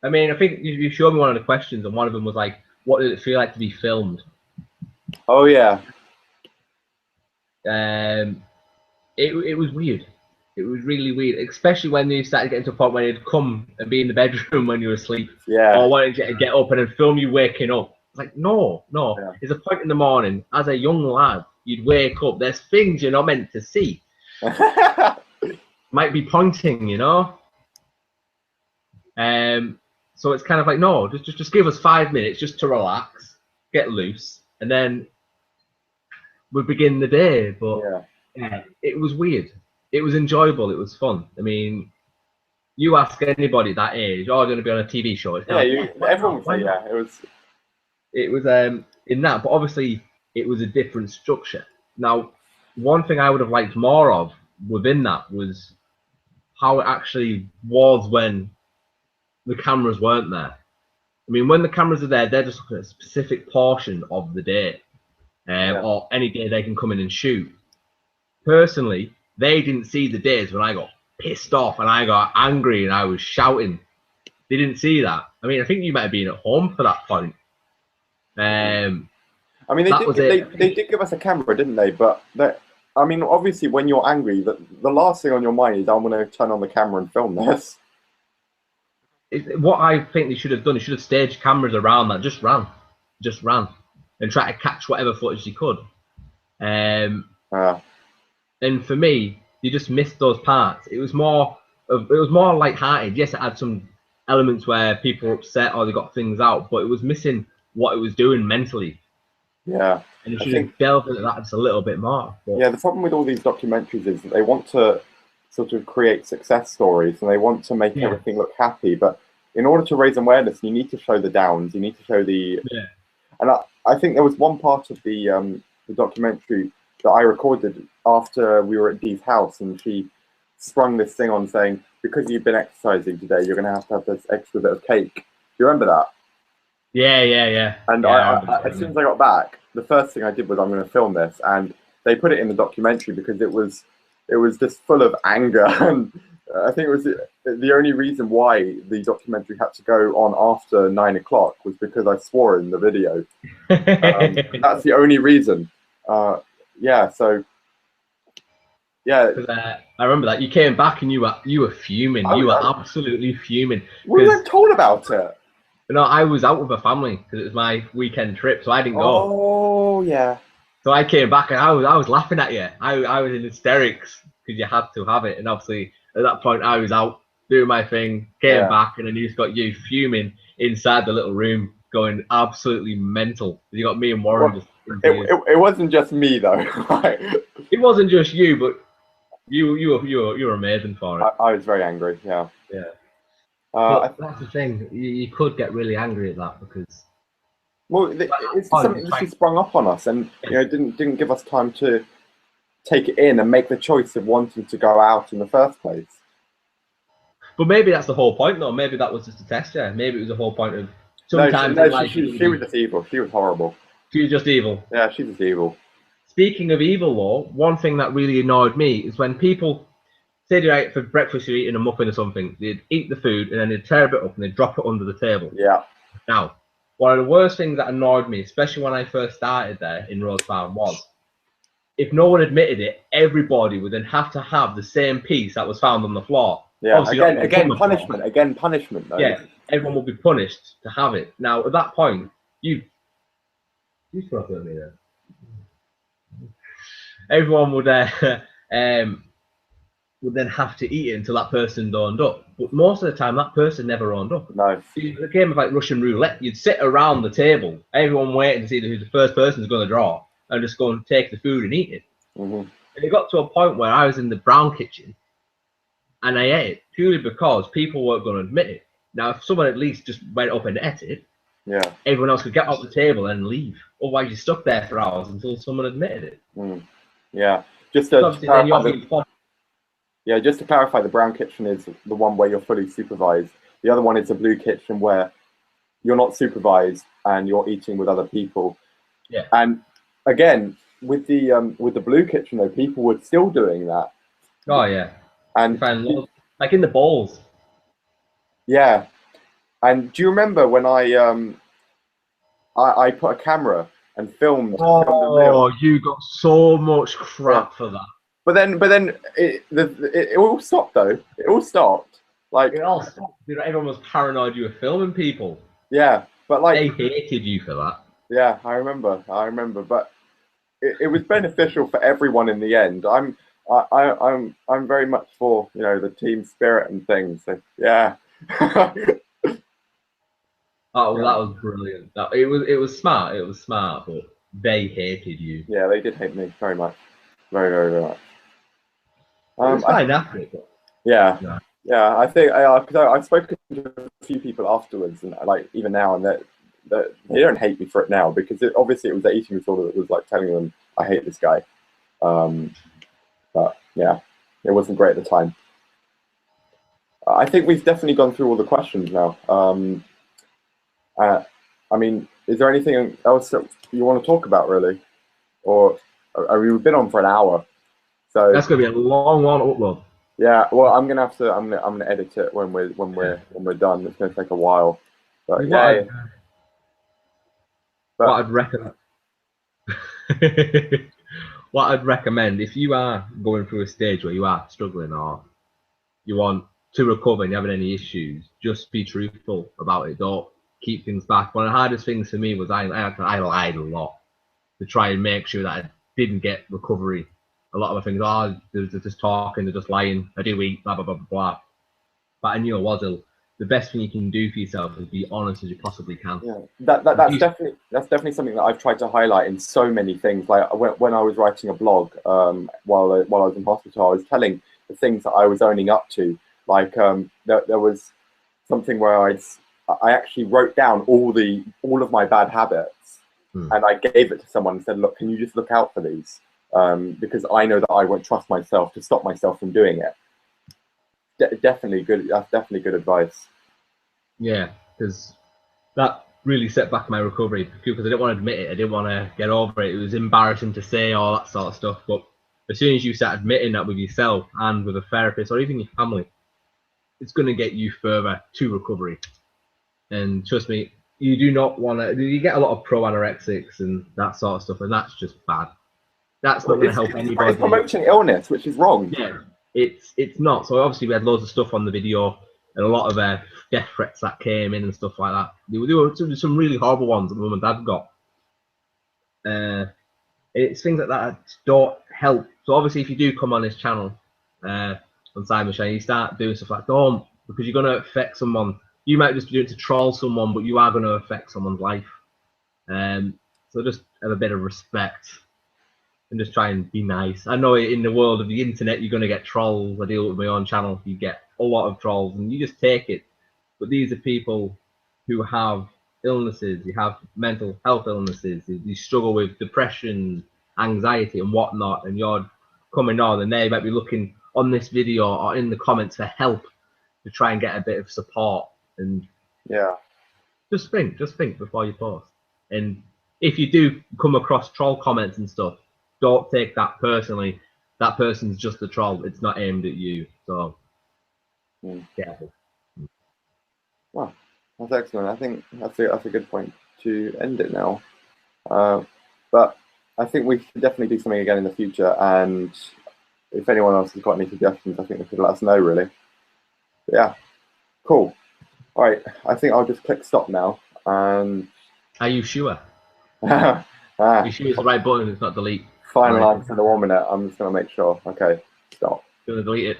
I mean, I think you showed me one of the questions, and one of them was like, "What did it feel like to be filmed?" Oh yeah. It was weird. It was really weird, especially when you started getting to a point where you'd come and be in the bedroom when you were asleep, Yeah. or wanted to get up and then film you waking up. It's like, no. Yeah. There's a point in the morning, as a young lad, you'd wake up. There's things you're not meant to see. Might be pointing, you know. So it's kind of like, no, just give us 5 minutes just to relax, get loose, and then we begin the day. But yeah, it was weird. It was enjoyable. It was fun. I mean, you ask anybody that age, "Oh, you're going to be on a TV show?" It's everyone would say yeah. It was in that, but obviously it was a different structure. Now, one thing I would have liked more of within that was how it actually was when the cameras weren't there. I mean, when the cameras are there, they're just looking at a specific portion of the day, or any day they can come in and shoot. Personally, they didn't see the days when I got pissed off and I got angry and I was shouting. They didn't see that. I mean, I think you might have been at home for that point. I mean, they did give us a camera, didn't they? But I mean, obviously, when you're angry, the last thing on your mind is, I'm going to turn on the camera and film this. What I think they should have done, they should have staged cameras around that, just ran, and try to catch whatever footage they could. And for me, you just missed those parts. It was more light-hearted. Yes, it had some elements where people were upset or they got things out, but it was missing what it was doing mentally. Yeah, and you should have delved into that just a little bit more. But yeah, the problem with all these documentaries is that they want to sort of create success stories and they want to make everything look happy, but in order to raise awareness, you need to show the downs. You need to show the and I think there was one part of the documentary that I recorded after we were at Dee's house, and she sprung this thing on saying, because you've been exercising today, you're going to have this extra bit of cake. Do you remember that? Yeah. And as soon as I got back, the first thing I did was, I'm going to film this, and they put it in the documentary because it was just full of anger, and I think it was the only reason why the documentary had to go on after 9 o'clock was because I swore in the video. That's the only reason. Yeah, so yeah. I remember that you came back and you were fuming. You were absolutely fuming. We weren't told about it. No, I was out with a family because it was my weekend trip, so I didn't go. Oh yeah. So I came back and I was laughing at you. I was in hysterics because you had to have it, and obviously at that point I was out doing my thing, came back, and then you just got you fuming inside the little room, going absolutely mental. You got me and Warren it wasn't just me though. It wasn't just you, but you were amazing for it. I was very angry. Yeah. But that's the thing. You could get really angry at that because it's something that sprung up on us, and didn't give us time to take it in and make the choice of wanting to go out in the first place. But maybe that's the whole point, though. Maybe that was just a test. Yeah, maybe it was the whole point of sometimes. She was just evil. She was horrible. She was just evil. Yeah, she's just evil. Speaking of evil, though, one thing that really annoyed me is when people say for breakfast you're eating a muffin or something, they'd eat the food and then they'd tear a bit up and they'd drop it under the table. Yeah. Now, one of the worst things that annoyed me, especially when I first started there in Rhodes Farm, was if no one admitted it, everybody would then have to have the same piece that was found on the floor. Yeah, again, punishment. Though. Yeah, everyone will be punished to have it. Now, at that point, you spoke with me there. Everyone would then have to eat it until that person owned up. But most of the time, that person never owned up. No. It's a game of like Russian roulette. You'd sit around the table, everyone waiting to see who the first person is going to draw, and just go and take the food and eat it. Mm-hmm. And it got to a point where I was in the brown kitchen, and I ate it purely because people weren't going to admit it. Now, if someone at least just went up and ate it, everyone else could get off the table and leave. Otherwise, you're stuck there for hours until someone admitted it. Mm. Yeah, just to clarify, the brown kitchen is the one where you're fully supervised. The other one is the blue kitchen where you're not supervised and you're eating with other people. Yeah. And again, with the blue kitchen, though, people were still doing that. Oh yeah. And like in the bowls. Yeah. And do you remember when I put a camera and filmed a meal? Oh, you got so much Yeah. crap for that. But then it all stopped though. It all stopped. Like It all stopped. Everyone was paranoid you were filming people. yeah, but They like hated you for that. yeah, I remember. But it was beneficial for everyone in the end. I'm very much for the team spirit and things. So yeah. Oh, Yeah. that was brilliant. It was smart. It was smart, but they hated you. Yeah, they did hate me very much, very very very much. It was I fine after it, but yeah. no. Yeah, I think because I've spoken to a few people afterwards, and like even now, and that they don't hate me for it now because obviously it was the eating disorder that was like telling them I hate this guy. Um, but yeah, it wasn't great at the time. I think we've definitely gone through all the questions now. Uh, I mean, is there anything else that you want to talk about really, or I mean, we've been on for an hour, so That's gonna be a long one to upload. yeah. Well, I'm gonna edit it when we're done. It's gonna take a while, I but mean, yeah. what But I'd recommend what I'd recommend if you are going through a stage where you are struggling or you want to recover and you're having any issues, just be truthful about it. Don't keep things back. One of the hardest things for me was I lied a lot to try and make sure that I didn't get recovery. A lot of my things, they're just talking, they're just lying. I do eat, blah blah blah blah blah. But I knew I was ill. The best thing you can do for yourself is be honest as you possibly can. yeah, that's definitely something that I've tried to highlight in so many things. Like when I was writing a blog, while I was in hospital, I was telling the things that I was owning up to. Like there was something where I actually wrote down all of my bad habits, and I gave it to someone and said, "Look, can you just look out for these? Because I know that I won't trust myself to stop myself from doing it." Definitely good. That's definitely good advice. Yeah, because that really set back my recovery because I didn't want to admit it. I didn't want to get over it. It was embarrassing to say all that sort of stuff. But as soon as you start admitting that with yourself and with a therapist or even your family, it's going to get you further to recovery. And trust me, you do not want to. You get a lot of pro anorexics and that sort of stuff, and that's just bad. That's not Well, going to help it's anybody. promoting illness, which is wrong. Yeah, it's not. So obviously we had loads of stuff on the video and a lot of death threats that came in and stuff like that. There were some really horrible ones that mum and dad got. It's things like that don't help. So obviously if you do come on this channel on Simon Shine, you start doing stuff like don't because you're going to affect someone. You might just do it to troll someone, but you are going to affect someone's life. So just have a bit of respect and just try and be nice. I know in the world of the internet, you're going to get trolls. I deal with my own channel. You get a lot of trolls, and you just take it. But these are people who have illnesses. You have mental health illnesses. You struggle with depression, anxiety, and whatnot. And you're coming on, and they might be looking on this video or in the comments for help to try and get a bit of support. And Yeah. just think before you post. And if you do come across troll comments and stuff, don't take that personally. That person's just a troll. It's not aimed at you. So careful. Well, that's excellent. I think that's a good point to end it now. But I think we should definitely do something again in the future. And if anyone else has got any suggestions, I think they should let us know. Really. But yeah. Cool. All right. I think I'll just click stop now. And Are you sure? ah, You sure it's the right button? It's not delete. final answer in the 1 minute. I'm just gonna make sure. Okay. Stop. You're gonna delete it.